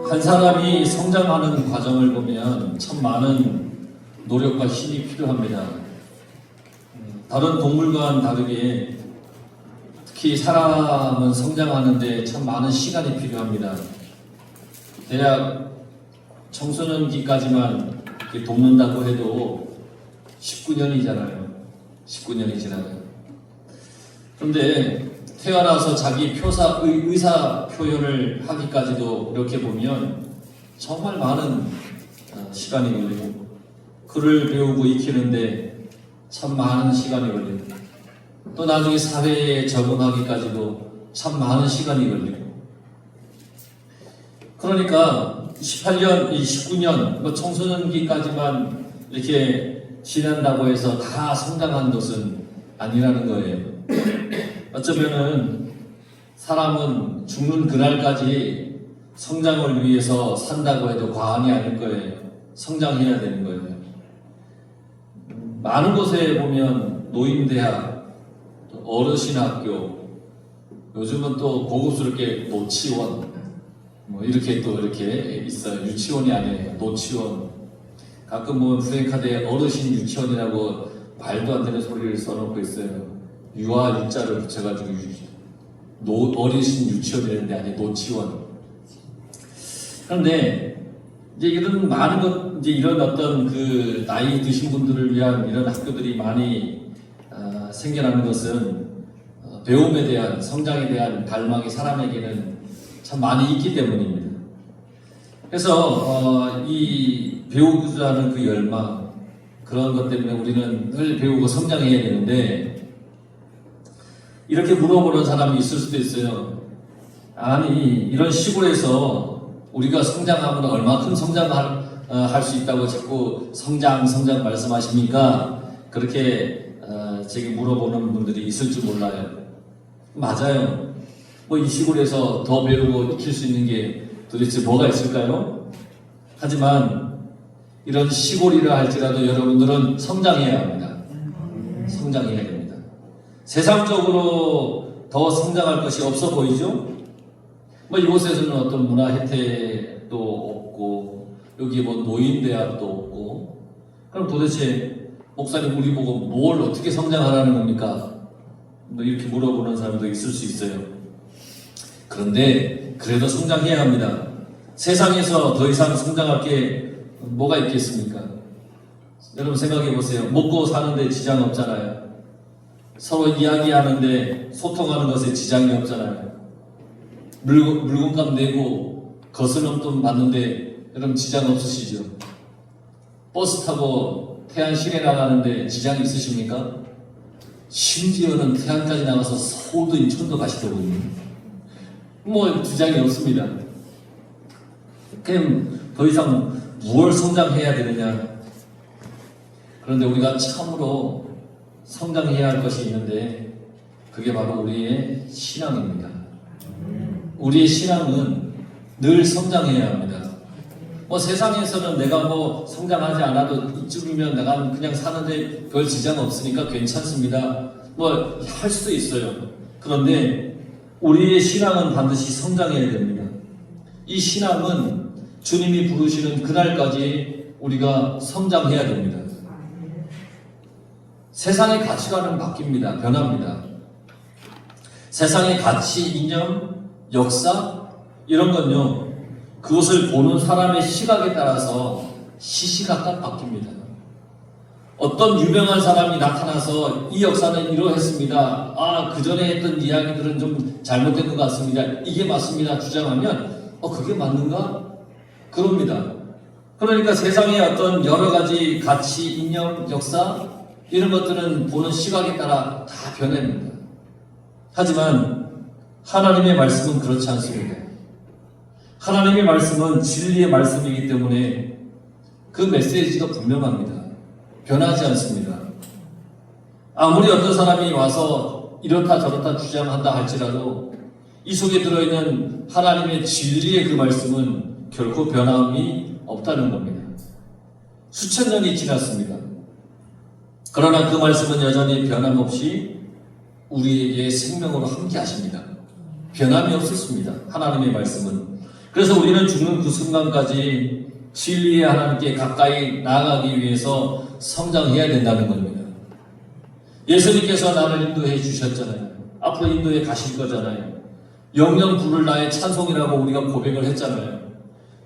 한 사람이 성장하는 과정을 보면 참 많은 노력과 힘이 필요합니다. 다른 동물과는 다르게 특히 사람은 성장하는데 참 많은 시간이 필요합니다. 대략 청소년기까지만 돕는다고 해도 19년이잖아요. 19년이 지나요. 그런데 태어나서 자기 의사 표현을 하기까지도 이렇게 보면 정말 많은 시간이 걸리고, 글을 배우고 익히는데 참 많은 시간이 걸리고, 또 나중에 사회에 적응하기까지도 참 많은 시간이 걸리고, 그러니까 18년, 19년, 청소년기까지만 이렇게 지난다고 해서 다 성장한 것은 아니라는 거예요. 어쩌면은 사람은 죽는 그날까지 성장을 위해서 산다고 해도 과언이 아닐 거예요. 성장해야 되는 거예요. 많은 곳에 보면 노인대학, 어르신학교, 요즘은 또 고급스럽게 노치원, 이렇게 또 이렇게 있어요. 유치원이 아니에요. 노치원. 가끔 보면 프랭카드에 어르신 유치원이라고 말도 안 되는 소리를 써놓고 있어요. 유아 유자를 붙여가지고 어르신 유치원이라는데 아니 노치원. 그런데 이제 이런 많은 것, 이제 이런 어떤 그 나이 드신 분들을 위한 이런 학교들이 많이 생겨나는 것은 배움에 대한, 성장에 대한 갈망이 사람에게는 참 많이 있기 때문입니다. 그래서 이 배우고자 하는 그 열망, 그런 것 때문에 우리는 늘 배우고 성장해야 되는데, 이렇게 물어보는 사람이 있을 수도 있어요. 아니, 이런 시골에서 우리가 성장하면 얼마큼 성장할 수 있다고 자꾸 성장 말씀하십니까? 그렇게 제게 물어보는 분들이 있을 줄 몰라요. 맞아요. 이 시골에서 더 배우고 익힐 수 있는 게 도대체 뭐가 있을까요? 하지만 이런 시골이라 할지라도 여러분들은 성장해야 합니다. 성장해야 됩니다. 세상적으로 더 성장할 것이 없어 보이죠? 이곳에서는 어떤 문화 혜택도 없고, 여기 노인대학도 없고, 그럼 도대체 목사님 우리 보고 뭘 어떻게 성장하라는 겁니까? 이렇게 물어보는 사람도 있을 수 있어요. 그런데 그래도 성장해야 합니다. 세상에서 더 이상 성장할 게 뭐가 있겠습니까? 여러분 생각해 보세요. 먹고 사는데 지장 없잖아요. 서로 이야기하는데 소통하는 것에 지장이 없잖아요. 물건값 내고 거스름 돈 받는데 여러분 지장 없으시죠? 버스 타고 태안 시내 나가는데 지장 있으십니까? 심지어는 태안까지 나가서 서울도 인천도 가시더군요. 지장이 없습니다. 그럼 더 이상 무엇을 성장해야 되느냐? 그런데 우리가 참으로 성장해야 할 것이 있는데, 그게 바로 우리의 신앙입니다. 우리의 신앙은 늘 성장해야 합니다. 세상에서는 내가 성장하지 않아도 이쯤이면 내가 그냥 사는데 별 지장 없으니까 괜찮습니다. 할 수도 있어요. 그런데 우리의 신앙은 반드시 성장해야 됩니다. 이 신앙은 주님이 부르시는 그날까지 우리가 성장해야 됩니다. 세상의 가치관은 바뀝니다. 변합니다. 세상의 가치, 이념, 역사 이런 건요, 그것을 보는 사람의 시각에 따라서 시시각각 바뀝니다. 어떤 유명한 사람이 나타나서 이 역사는 이러했습니다. 그 전에 했던 이야기들은 좀 잘못된 것 같습니다. 이게 맞습니다. 주장하면 그게 맞는가? 그럽니다. 그러니까 세상의 어떤 여러 가지 가치, 이념, 역사 이런 것들은 보는 시각에 따라 다 변합니다. 하지만 하나님의 말씀은 그렇지 않습니다. 하나님의 말씀은 진리의 말씀이기 때문에 그 메시지가 분명합니다. 변하지 않습니다. 아무리 어떤 사람이 와서 이렇다 저렇다 주장한다 할지라도 이 속에 들어있는 하나님의 진리의 그 말씀은 결코 변함이 없다는 겁니다. 수천 년이 지났습니다. 그러나 그 말씀은 여전히 변함없이 우리에게 생명으로 함께 하십니다. 변함이 없었습니다. 하나님의 말씀은. 그래서 우리는 죽는 그 순간까지 진리의 하나님께 가까이 나아가기 위해서 성장해야 된다는 겁니다. 예수님께서 나를 인도해 주셨잖아요. 앞으로 인도해 가실 거잖아요. 영영 부를 나의 찬송이라고 우리가 고백을 했잖아요.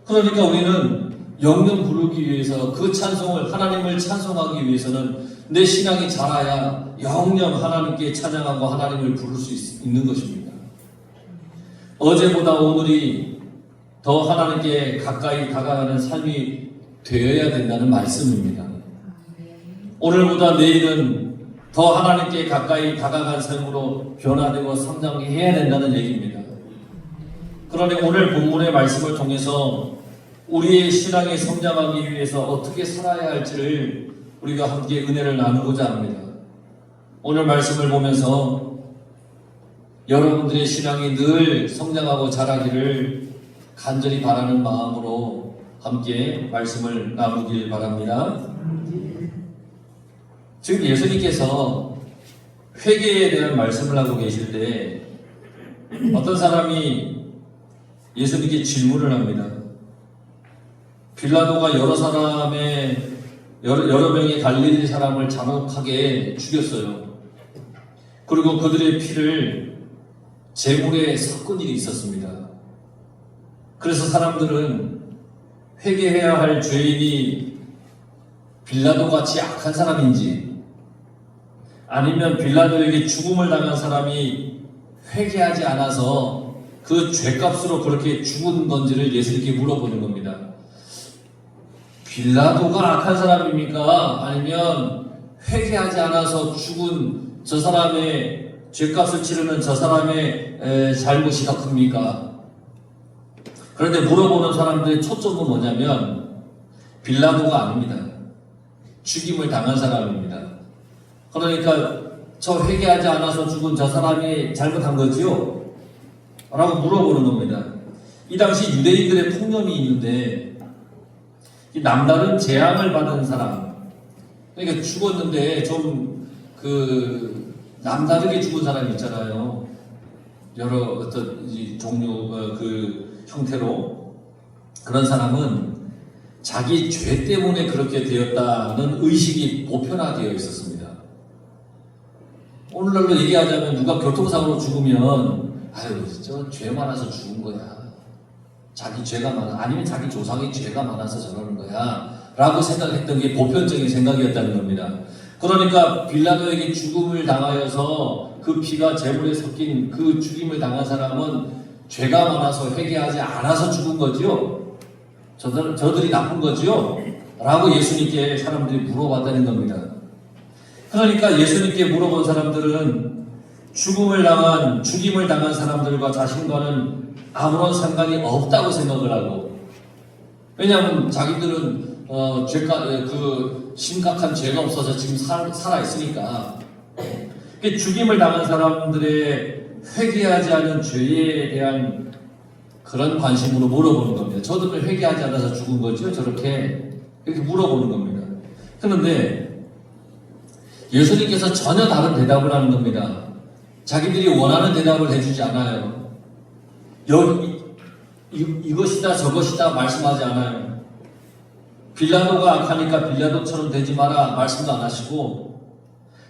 그러니까 우리는 영영 부르기 위해서 그 찬송을, 하나님을 찬송하기 위해서는 내 신앙이 자라야 영영 하나님께 찬양하고 하나님을 부를 수 있는 것입니다. 어제보다 오늘이 더 하나님께 가까이 다가가는 삶이 되어야 된다는 말씀입니다. 오늘보다 내일은 더 하나님께 가까이 다가간 삶으로 변화되고 성장해야 된다는 얘기입니다. 그러니 오늘 본문의 말씀을 통해서 우리의 신앙이 성장하기 위해서 어떻게 살아야 할지를 우리가 함께 은혜를 나누고자 합니다. 오늘 말씀을 보면서 여러분들의 신앙이 늘 성장하고 자라기를 간절히 바라는 마음으로 함께 말씀을 나누길 바랍니다. 지금 예수님께서 회개에 대한 말씀을 하고 계실 때 어떤 사람이 예수님께 질문을 합니다. 빌라도가 여러 명의 갈릴리 사람을 잔혹하게 죽였어요. 그리고 그들의 피를 제물에 섞은 일이 있었습니다. 그래서 사람들은 회개해야 할 죄인이 빌라도 같이 악한 사람인지 아니면 빌라도에게 죽음을 당한 사람이 회개하지 않아서 그 죄값으로 그렇게 죽은 건지를 예수님께 물어보는 겁니다. 빌라도가 악한 사람입니까? 아니면 회개하지 않아서 죽은 저 사람의 죄값을 치르는 저 사람의 잘못이 더 큽니까? 그런데 물어보는 사람들의 초점은 뭐냐면 빌라도가 아닙니다. 죽임을 당한 사람입니다. 그러니까 저 회개하지 않아서 죽은 저 사람이 잘못한 거지요? 라고 물어보는 겁니다. 이 당시 유대인들의 통념이 있는데 이 남다른 재앙을 받은 사람, 그러니까 죽었는데 좀 남다르게 죽은 사람이 있잖아요. 여러 어떤 종류 그 형태로 그런 사람은 자기 죄 때문에 그렇게 되었다는 의식이 보편화되어 있었습니다. 오늘날로 얘기하자면 누가 교통사고로 죽으면 아유 저 죄 많아서 죽은 거야. 자기 죄가 많아 아니면 자기 조상의 죄가 많아서 저러는 거야 라고 생각했던 게 보편적인 생각이었다는 겁니다. 그러니까 빌라도에게 죽음을 당하여서 그 피가 제물에 섞인 그 죽임을 당한 사람은 죄가 많아서 회개하지 않아서 죽은 거지요? 저들이 나쁜 거지요? 라고 예수님께 사람들이 물어봤다는 겁니다. 그러니까 예수님께 물어본 사람들은 죽임을 당한 사람들과 자신과는 아무런 상관이 없다고 생각을 하고, 왜냐하면 자기들은 심각한 죄가 없어서 지금 살아 있으니까. 죽임을 당한 사람들의 회개하지 않은 죄에 대한 그런 관심으로 물어보는 겁니다. 저들은 회개하지 않아서 죽은 거죠? 저렇게 이렇게 물어보는 겁니다. 그런데 예수님께서 전혀 다른 대답을 하는 겁니다. 자기들이 원하는 대답을 해주지 않아요. 이것이다 저것이다 말씀하지 않아요. 빌라도가 악하니까 빌라도처럼 되지 마라 말씀도 안 하시고,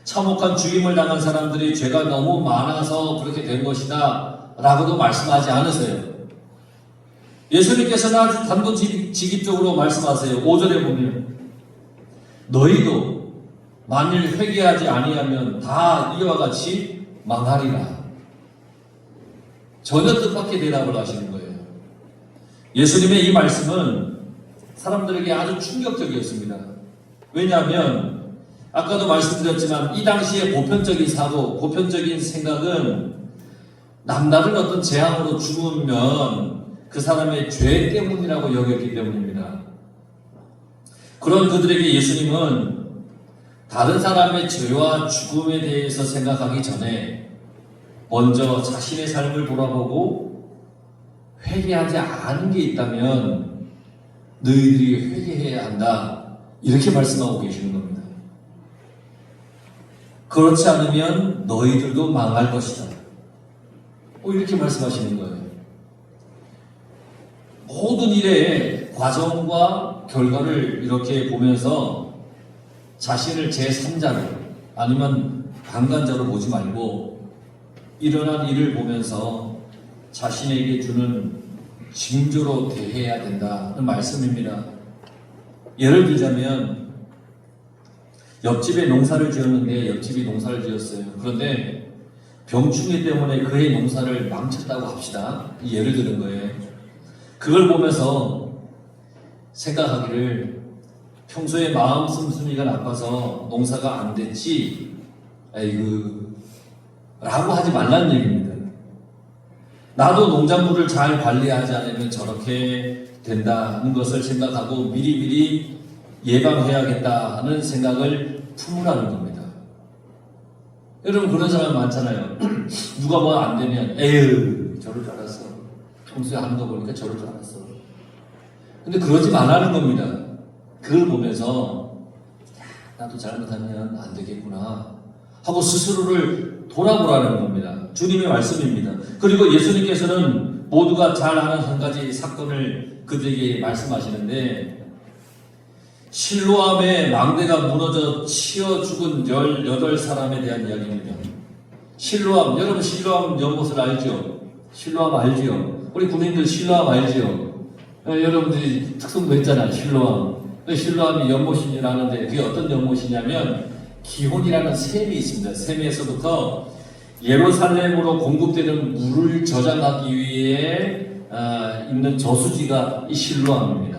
참혹한 죽임을 당한 사람들이 죄가 너무 많아서 그렇게 된 것이다 라고도 말씀하지 않으세요. 예수님께서는 아주 단도직입적으로 말씀하세요. 5절에 보면 너희도 만일 회개하지 아니하면 다 이와 같이 망하리라. 전혀 뜻밖의 대답을 하시는 거예요. 예수님의 이 말씀은 사람들에게 아주 충격적이었습니다. 왜냐하면 아까도 말씀드렸지만 이 당시의 보편적인 생각은 남다른 어떤 재앙으로 죽으면 그 사람의 죄 때문이라고 여겼기 때문입니다. 그런 그들에게 예수님은 다른 사람의 죄와 죽음에 대해서 생각하기 전에 먼저 자신의 삶을 돌아보고 회개하지 않은 게 있다면 너희들이 회개해야 한다, 이렇게 말씀하고 계시는 겁니다. 그렇지 않으면 너희들도 망할 것이다, 이렇게 말씀하시는 거예요. 모든 일의 과정과 결과를 이렇게 보면서 자신을 제3자로 아니면 방관자로 보지 말고 일어난 일을 보면서 자신에게 주는 징조로 대해야 된다는 말씀입니다. 예를 들자면 옆집에 농사를 지었는데 옆집이 농사를 지었어요. 그런데 병충해 때문에 그의 농사를 망쳤다고 합시다. 예를 드는 거예요. 그걸 보면서 생각하기를 평소에 마음 씀씀이가 나빠서 농사가 안 됐지 아이고 라고 하지 말라는 얘기입니다. 나도 농작물을 잘 관리하지 않으면 저렇게 된다는 것을 생각하고 미리미리 예방해야겠다는 생각을 품으라는 겁니다. 여러분 그런 사람 많잖아요. 누가 뭐 안 되면 에휴 저럴 줄 알았어. 평소에 하는 거 보니까 저럴 줄 알았어. 근데 그러지 말라는 겁니다. 그걸 보면서 나도 잘못하면 안 되겠구나 하고 스스로를 돌아보라는 겁니다. 주님의 말씀입니다. 그리고 예수님께서는 모두가 잘 아는 한 가지 사건을 그들에게 말씀하시는데 실로암의 망대가 무너져 치어 죽은 18사람에 대한 이야기입니다. 실로암, 여러분 실로암 연못을 알죠? 실로암 알죠? 우리 군인들 실로암 알죠? 여러분들이 특성도 했잖아요. 실로암. 실로암이 연못이라는데 그게 어떤 연못이냐면 기혼이라는 샘이 있습니다. 샘에서부터 예루살렘으로 공급되는 물을 저장하기 위해 있는 저수지가 이 실로암입니다.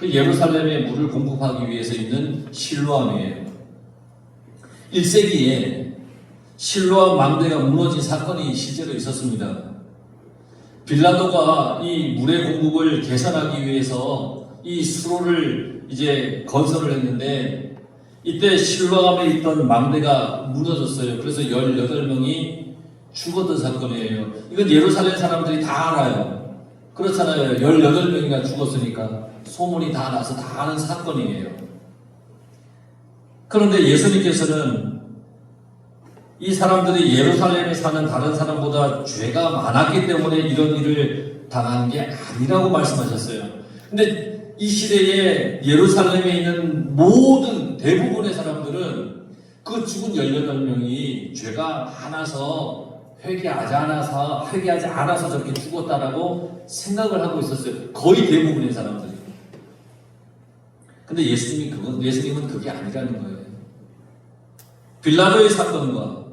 예루살렘에 물을 공급하기 위해서 있는 실로암이에요. 1세기에 실로암 망대가 무너진 사건이 실제로 있었습니다. 빌라도가 이 물의 공급을 개선하기 위해서 이 수로를 이제 건설을 했는데 이때 실로암에 있던 망대가 무너졌어요. 그래서 18명이 죽었던 사건이에요. 이건 예루살렘 사람들이 다 알아요. 그렇잖아요. 18명이가 죽었으니까 소문이 다 나서 다 아는 사건이에요. 그런데 예수님께서는 이 사람들이 예루살렘에 사는 다른 사람보다 죄가 많았기 때문에 이런 일을 당한 게 아니라고 말씀하셨어요. 근데 이 시대에 예루살렘에 있는 모든 대부분의 사람들은 그 죽은 18명이 죄가 많아서 회개하지 않아서 저렇게 죽었다라고 생각을 하고 있었어요. 거의 대부분의 사람들이. 근데 예수님은 그게 아니라는 거예요. 빌라도의 사건과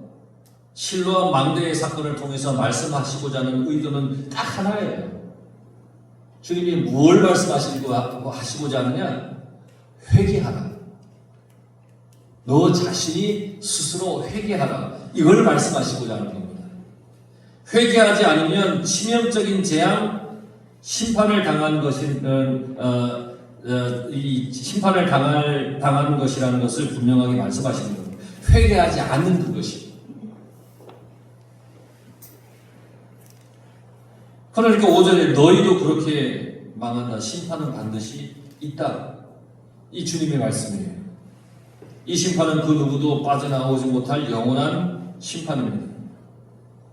실로암 망대의 사건을 통해서 말씀하시고자 하는 의도는 딱 하나예요. 주님이 뭘 말씀하시고자 하느냐? 회개하라. 너 자신이 스스로 회개하라. 이걸 말씀하시고자 하는 겁니다. 회개하지 않으면 치명적인 재앙, 심판을 당한 당하는 것이라는 것을 분명하게 말씀하시는 겁니다. 회개하지 않는 그것이. 그러니까 5절에 너희도 그렇게 망한다. 심판은 반드시 있다. 이 주님의 말씀이에요. 이 심판은 그 누구도 빠져나오지 못할 영원한 심판입니다.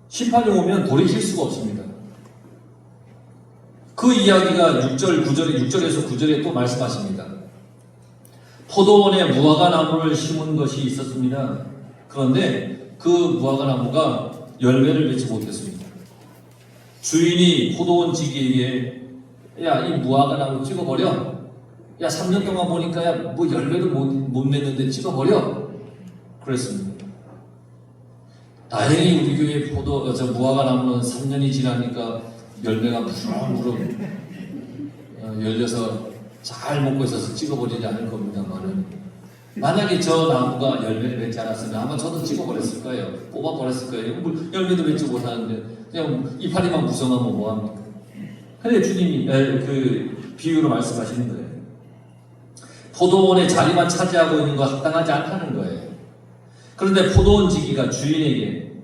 심판이 오면 돌이킬 수가 없습니다. 그 이야기가 6절에서 9절에 또 말씀하십니다. 포도원에 무화과 나무를 심은 것이 있었습니다. 그런데 그 무화과 나무가 열매를 맺지 못했습니다. 주인이 포도원 지기에게 야, 이 무화과 나무 찍어버려. 야, 3년 동안 보니까 야, 뭐 열매도 못 맺는데 찍어버려. 그랬습니다. 다행히 우리 교회 무화과 나무는 3년이 지나니까 열매가 무럭무럭 열려서 잘 먹고 있어서 찍어버리지 않을 겁니다만은 만약에 저 나무가 열매를 맺지 않았으면 아마 저도 찍어버렸을 거예요. 뽑아버렸을 거예요. 열매도 맺지 못하는데 그냥 이파리만 무성하면 뭐합니까? 근데 주님이 그 비유로 말씀하시는 거예요. 포도원의 자리만 차지하고 있는 거 합당하지 않다는 거예요. 그런데 포도원 지기가 주인에게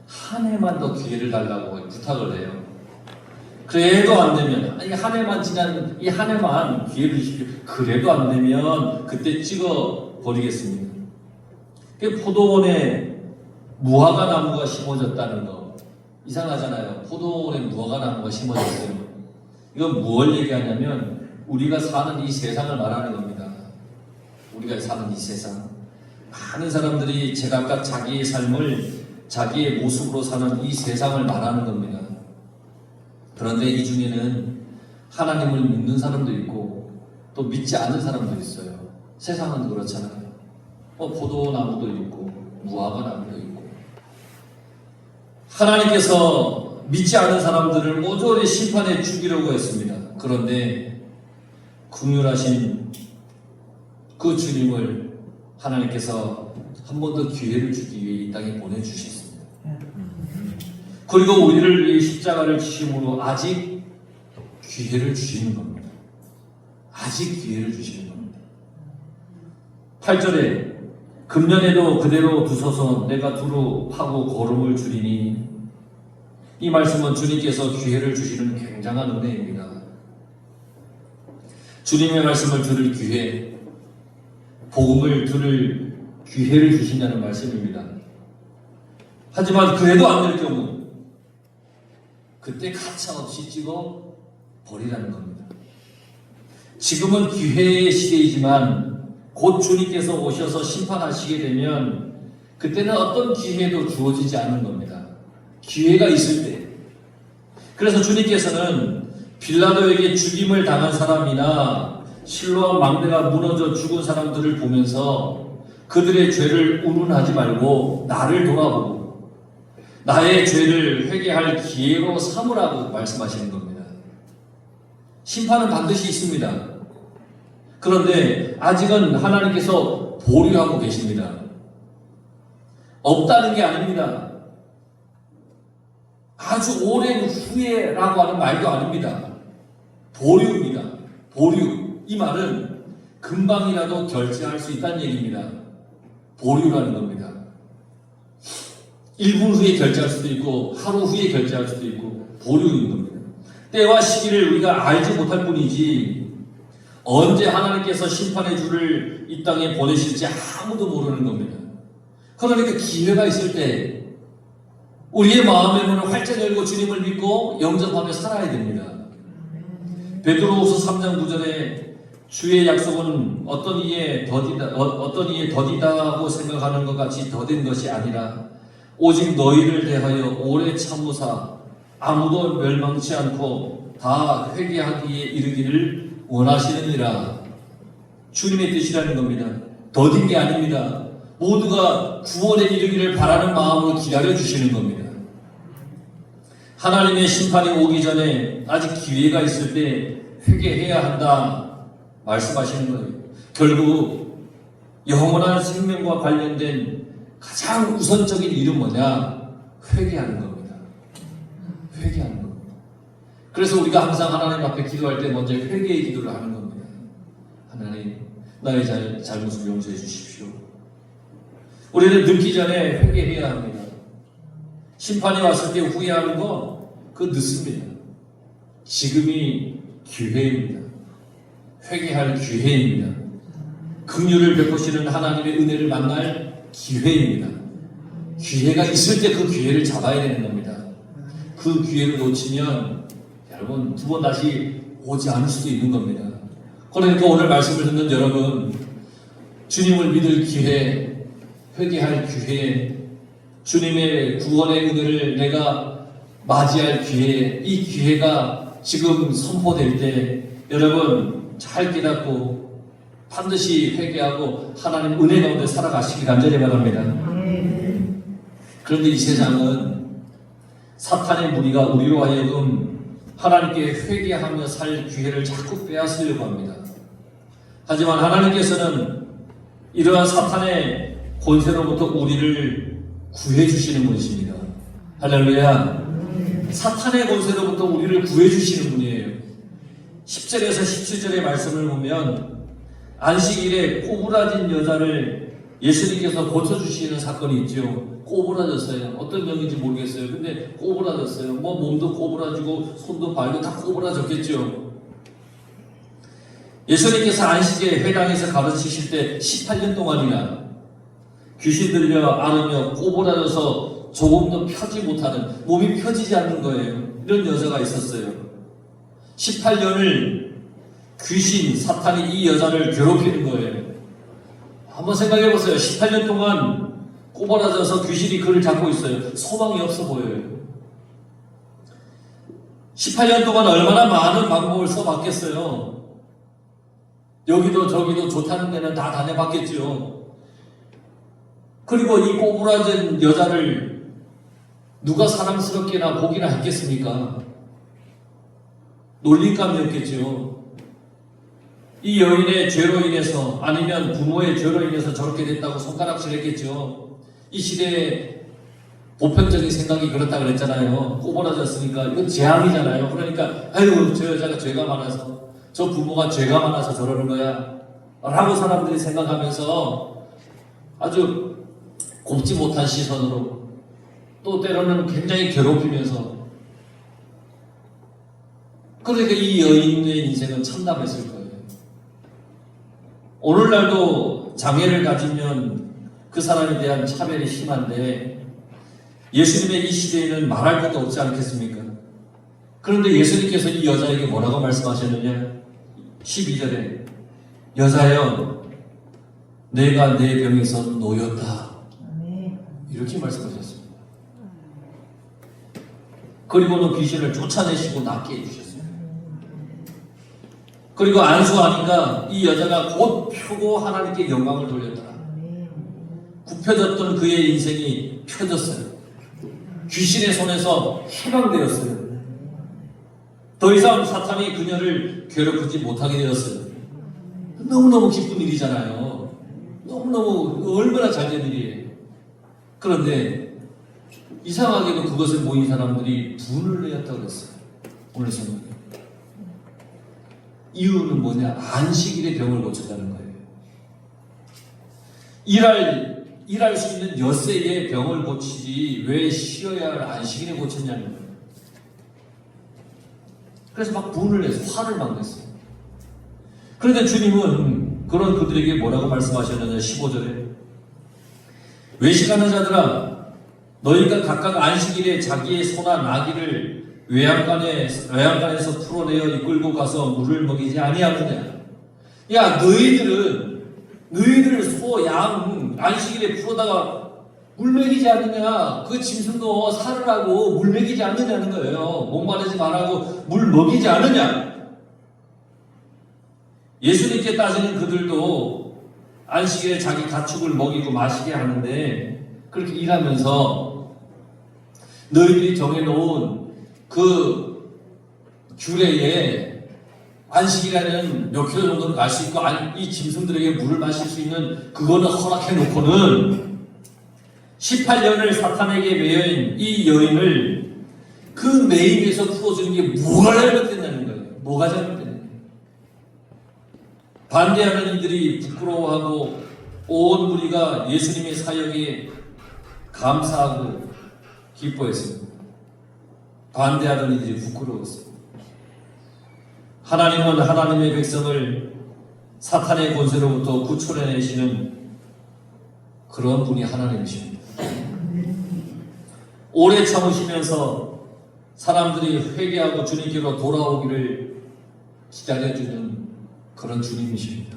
한 해만 더 기회를 달라고 부탁을 해요. 그래도 안 되면 한 해만 기회를 주십시오. 그래도 안 되면 그때 찍어 버리겠습니다. 포도원에 무화과 나무가 심어졌다는 거 이상하잖아요. 포도원에 무화과 나무가 심어졌어요. 이건 무엇을 얘기하냐면 우리가 사는 이 세상을 말하는 겁니다. 우리가 사는 이 세상. 많은 사람들이 제각각 자기의 삶을 자기의 모습으로 사는 이 세상을 말하는 겁니다. 그런데 이 중에는 하나님을 믿는 사람도 있고 또 믿지 않는 사람도 있어요. 세상은 그렇잖아요. 포도나무도 있고 무화과 나무도 있고. 하나님께서 믿지 않은 사람들을 모조리 심판해 주기려고 했습니다. 그런데 긍휼하신 그 주님을 하나님께서 한 번 더 기회를 주기 위해 이 땅에 보내주셨습니다. 그리고 우리를 위해 십자가를 지심으로 아직 기회를 주시는 겁니다. 아직 기회를 주시는 겁니다. 8절에 금년에도 그대로 두소서 내가 두루 파고 거름을 주리니, 이 말씀은 주님께서 기회를 주시는 굉장한 은혜입니다. 주님의 말씀을 들을 기회, 복음을 들을 기회를 주신다는 말씀입니다. 하지만 그래도 안 될 경우 그때 가차없이 찍어 버리라는 겁니다. 지금은 기회의 시대이지만 곧 주님께서 오셔서 심판하시게 되면 그때는 어떤 기회도 주어지지 않는 겁니다. 기회가 있을 때. 그래서 주님께서는 빌라도에게 죽임을 당한 사람이나 실로암 망대가 무너져 죽은 사람들을 보면서 그들의 죄를 운운하지 말고 나를 돌아보고 나의 죄를 회개할 기회로 삼으라고 말씀하시는 겁니다. 심판은 반드시 있습니다. 그런데 아직은 하나님께서 보류하고 계십니다. 없다는 게 아닙니다. 아주 오랜 후에라고 하는 말도 아닙니다. 보류입니다. 보류. 이 말은 금방이라도 결제할 수 있다는 얘기입니다. 보류라는 겁니다. 1분 후에 결제할 수도 있고 하루 후에 결제할 수도 있고 보류인 겁니다. 때와 시기를 우리가 알지 못할 뿐이지 언제 하나님께서 심판의 주를 이 땅에 보내실지 아무도 모르는 겁니다. 그러니까 기회가 있을 때 우리의 마음의 문을 활짝 열고 주님을 믿고 영접하며 살아야 됩니다. 베드로후서 3장 9절에 주의 약속은 어떤 이에 더디다고 생각하는 것 같이 더딘 것이 아니라 오직 너희를 대하여 오래 참으사 아무도 멸망치 않고 다 회개하기에 이르기를 원하시느니라. 주님의 뜻이라는 겁니다. 더딘 게 아닙니다. 모두가 구원에 이르기를 바라는 마음으로 기다려 주시는 겁니다. 하나님의 심판이 오기 전에 아직 기회가 있을 때 회개해야 한다 말씀하시는 거예요. 결국 영원한 생명과 관련된 가장 우선적인 일은 뭐냐? 회개하는 겁니다. 회개하는 겁니다. 그래서 우리가 항상 하나님 앞에 기도할 때 먼저 회개의 기도를 하는 겁니다. 하나님, 나의 잘못을 용서해 주십시오. 우리는 늦기 전에 회개해야 합니다. 심판이 왔을 때 후회하는 거 그거 늦습니다. 지금이 기회입니다. 회개할 기회입니다. 긍휼을 베푸시는 하나님의 은혜를 만날 기회입니다. 기회가 있을 때 그 기회를 잡아야 되는 겁니다. 그 기회를 놓치면 여러분 두 번 다시 오지 않을 수도 있는 겁니다. 그러니까 오늘 말씀을 듣는 여러분, 주님을 믿을 기회, 회개할 기회, 주님의 구원의 은혜를 내가 맞이할 기회, 이 기회가 지금 선포될 때 여러분 잘 깨닫고 반드시 회개하고 하나님 은혜 가운데 살아가시기 간절히 바랍니다. 그런데 이 세상은 사탄의 무리가 우리로 하여금 하나님께 회개하며 살 기회를 자꾸 빼앗으려고 합니다. 하지만 하나님께서는 이러한 사탄의 권세로부터 우리를 구해주시는 분이십니다. 할렐루야. 사탄의 권세로부터 우리를 구해주시는 분이에요. 10절에서 17절의 말씀을 보면 안식일에 꼬부라진 여자를 예수님께서 고쳐주시는 사건이 있죠. 꼬부라졌어요. 어떤 병인지 모르겠어요. 근데 꼬부라졌어요. 몸도 꼬부라지고 손도 발도 다 꼬부라졌겠죠. 예수님께서 안식에 회당에서 가르치실 때 18년 동안이나 귀신 들려 앓으며 꼬부라져서 조금도 펴지 못하는, 몸이 펴지지 않는 거예요. 이런 여자가 있었어요. 18년을 귀신, 사탄이 이 여자를 괴롭히는 거예요. 한번 생각해 보세요. 18년 동안 꼬부라져서 귀신이 그를 잡고 있어요. 소망이 없어 보여요. 18년 동안 얼마나 많은 방법을 써봤겠어요. 여기도 저기도 좋다는 데는 다 다녀봤겠죠. 그리고 이 꼬부라진 여자를 누가 사랑스럽게나 보기나 했겠습니까? 놀림감이었겠죠. 이 여인의 죄로 인해서 아니면 부모의 죄로 인해서 저렇게 됐다고 손가락질했겠죠. 이 시대에 보편적인 생각이 그렇다 그랬잖아요. 꼬부라졌으니까 이건 재앙이잖아요. 그러니까 아유 저 여자가 죄가 많아서 저 부모가 죄가 많아서 저러는 거야 라고 사람들이 생각하면서 아주 곱지 못한 시선으로 또 때로는 굉장히 괴롭히면서 그러니까 이 여인의 인생은 참담했을 거예요. 오늘날도 장애를 가지면 그 사람에 대한 차별이 심한데 예수님의 이 시대에는 말할 것도 없지 않겠습니까? 그런데 예수님께서 이 여자에게 뭐라고 말씀하셨느냐? 12절에 여자여 내가 내 병에서 놓였다 이렇게 말씀하셨습니다. 그리고는 귀신을 쫓아내시고 낫게 해주셨어요. 그리고 안수하니까 이 여자가 곧 펴고 하나님께 영광을 돌렸더라. 굽혀졌던 그의 인생이 펴졌어요. 귀신의 손에서 해방되었어요. 더 이상 사탄이 그녀를 괴롭히지 못하게 되었어요. 너무너무 기쁜 일이잖아요. 너무너무 얼마나 잘된 일이에요. 그런데 이상하게도 그것을 모인 사람들이 분을 내었다고 했어요. 오늘 성경에. 이유는 뭐냐? 안식일에 병을 고쳤다는 거예요. 일할 수 있는 엿새에 병을 고치지 왜 쉬어야 할 안식일에 고쳤냐는 거예요. 그래서 막 분을 내서 화를 막 냈어요. 그런데 주님은 그런 그들에게 뭐라고 말씀하셨느냐? 15절에 외식하는 자들아 너희가 각각 안식일에 자기의 소나 나귀를 외양간에서 풀어내어 이끌고 가서 물을 먹이지 아니하느냐? 야 너희들 소, 양 안식일에 풀어다가 물 먹이지 않느냐? 그 짐승도 살으라고 물 먹이지 않느냐는 거예요. 목마르지 말라고 물 먹이지 않느냐? 예수님께 따지는 그들도 안식일에 자기 가축을 먹이고 마시게 하는데 그렇게 일하면서 너희들이 정해놓은 그 규례에 안식이라는 몇 킬로 정도는 갈 수 있고 이 짐승들에게 물을 마실 수 있는 그거는 허락해놓고는 18년을 사탄에게 매여인 이 여인을 그 매임에서 풀어주는 게 뭐가 잘못됐냐는 거예요. 뭐가 잘못됐냐. 반대하는 이들이 부끄러워하고 온 무리가 예수님의 사역에 감사하고 기뻐했습니다. 반대하던 이들이 부끄러웠습니다. 하나님은 하나님의 백성을 사탄의 권세로부터 구출해내시는 그런 분이 하나님이십니다. 오래 참으시면서 사람들이 회개하고 주님께로 돌아오기를 기다려주는 그런 주님이십니다.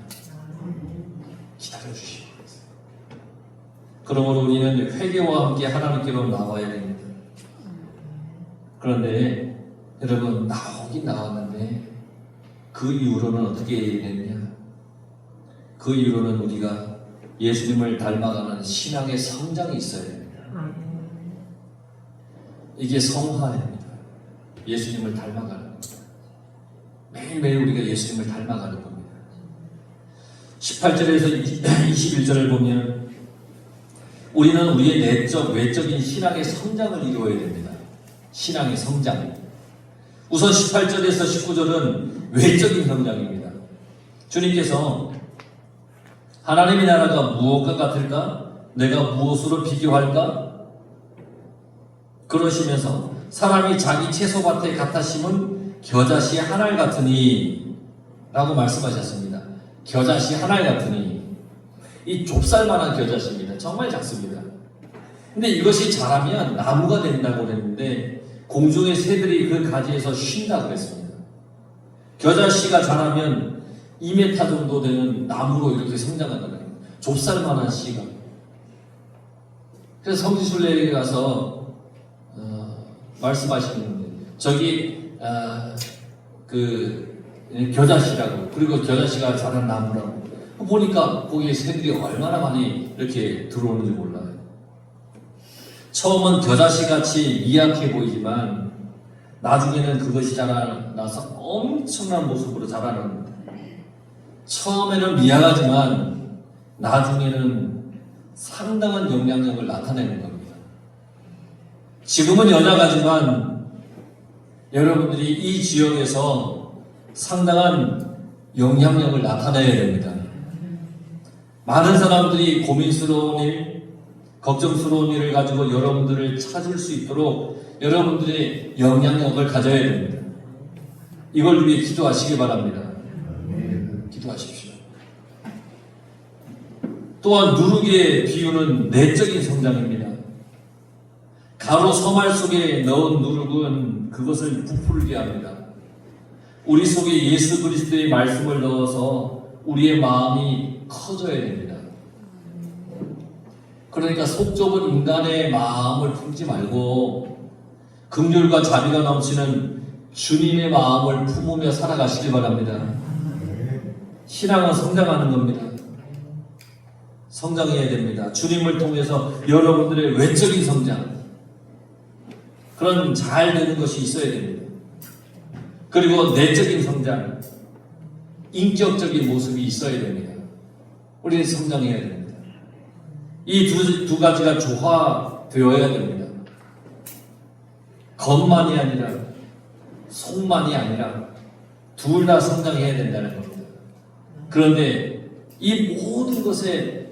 기다려주십니다. 그러므로 우리는 회개와 함께 하나님께로 나와야 됩니다. 그런데 여러분 나오긴 나왔는데 그 이후로는 어떻게 됐냐? 그 이후로는 우리가 예수님을 닮아가는 신앙의 성장이 있어야 됩니다. 이게 성화입니다. 예수님을 닮아가는 겁니다. 매일매일 우리가 예수님을 닮아가는 겁니다. 18절에서 21절을 보면 우리는 우리의 내적, 외적인 신앙의 성장을 이루어야 됩니다. 신앙의 성장. 우선 18절에서 19절은 외적인 성장입니다. 주님께서 하나님의 나라가 무엇과 같을까? 내가 무엇으로 비교할까? 그러시면서 사람이 자기 채소밭에 갖다 심은 겨자씨 한 알 같으니 라고 말씀하셨습니다. 겨자씨 한 알 같으니 이 좁쌀만한 겨자씨입니다. 정말 작습니다. 근데 이것이 자라면 나무가 된다고 그랬는데 공중의 새들이 그 가지에서 쉰다고 했습니다. 겨자씨가 자라면 2m 정도 되는 나무로 이렇게 성장하더라고요. 좁쌀만한 씨가. 그래서 성지순례에 가서 말씀하시는데 저기 그 겨자씨라고, 그리고 겨자씨가 자란 나무라고 보니까 거기에 새들이 얼마나 많이 이렇게 들어오는지 몰라요. 처음은 겨자씨같이 미약해 보이지만 나중에는 그것이 자라나서 엄청난 모습으로 자라납니다. 처음에는 미약하지만 나중에는 상당한 영향력을 나타내는 겁니다. 지금은 연약하지만 여러분들이 이 지역에서 상당한 영향력을 나타내야 됩니다. 많은 사람들이 고민스러운 일, 걱정스러운 일을 가지고 여러분들을 찾을 수 있도록 여러분들의 영향력을 가져야 됩니다. 이걸 위해 기도하시기 바랍니다. 기도하십시오. 또한 누룩의 비유는 내적인 성장입니다. 가로 서말 속에 넣은 누룩은 그것을 부풀게 합니다. 우리 속에 예수 그리스도의 말씀을 넣어서 우리의 마음이 커져야 됩니다. 그러니까 속 좁은 인간의 마음을 품지 말고 긍휼과 자비가 넘치는 주님의 마음을 품으며 살아가시기 바랍니다. 신앙은 성장하는 겁니다. 성장해야 됩니다. 주님을 통해서 여러분들의 외적인 성장, 그런 잘 되는 것이 있어야 됩니다. 그리고 내적인 성장, 인격적인 모습이 있어야 됩니다. 우리는 성장해야 됩니다. 이 두 가지가 조화되어야 됩니다. 겉만이 아니라 속만이 아니라 둘 다 성장해야 된다는 겁니다. 그런데 이 모든 것의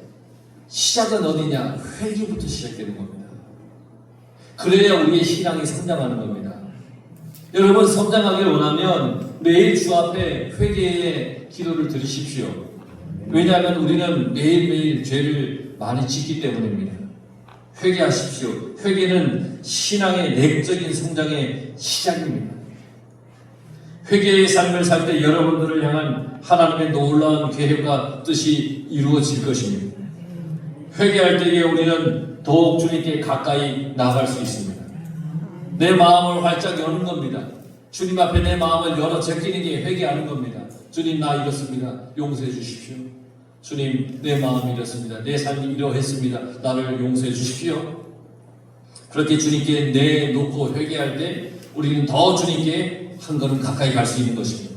시작은 어디냐? 회개부터 시작되는 겁니다. 그래야 우리의 신앙이 성장하는 겁니다. 여러분, 성장하길 원하면 매일 주 앞에 회개의 기도를 드리십시오. 왜냐하면 우리는 매일매일 죄를 많이 짓기 때문입니다. 회개하십시오. 회개는 신앙의 내적인 성장의 시작입니다. 회개의 삶을 살 때 여러분들을 향한 하나님의 놀라운 계획과 뜻이 이루어질 것입니다. 회개할 때에 우리는 더욱 주님께 가까이 나아갈 수 있습니다. 내 마음을 활짝 여는 겁니다. 주님 앞에 내 마음을 열어 제끼는 게 회개하는 겁니다. 주님, 나 이렇습니다. 용서해 주십시오. 주님, 내 마음이 이렇습니다. 내 삶이 이러했습니다. 나를 용서해 주십시오. 그렇게 주님께 내놓고 회개할 때 우리는 더 주님께 한 걸음 가까이 갈 수 있는 것입니다.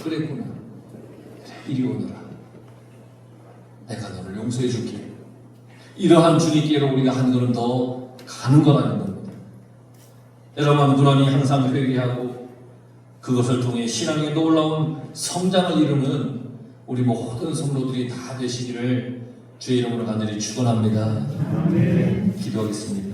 그랬구나. 이리 오너라. 내가 너를 용서해 줄게. 이러한 주님께로 우리가 한 걸음 더 가는 거라는 겁니다. 여러분, 무난히 항상 회개하고 그것을 통해 신앙의 놀라운 성장을 이루는 우리 모든 성도들이 다 되시기를 주의 이름으로 간절히 축원합니다. 기도하겠습니다.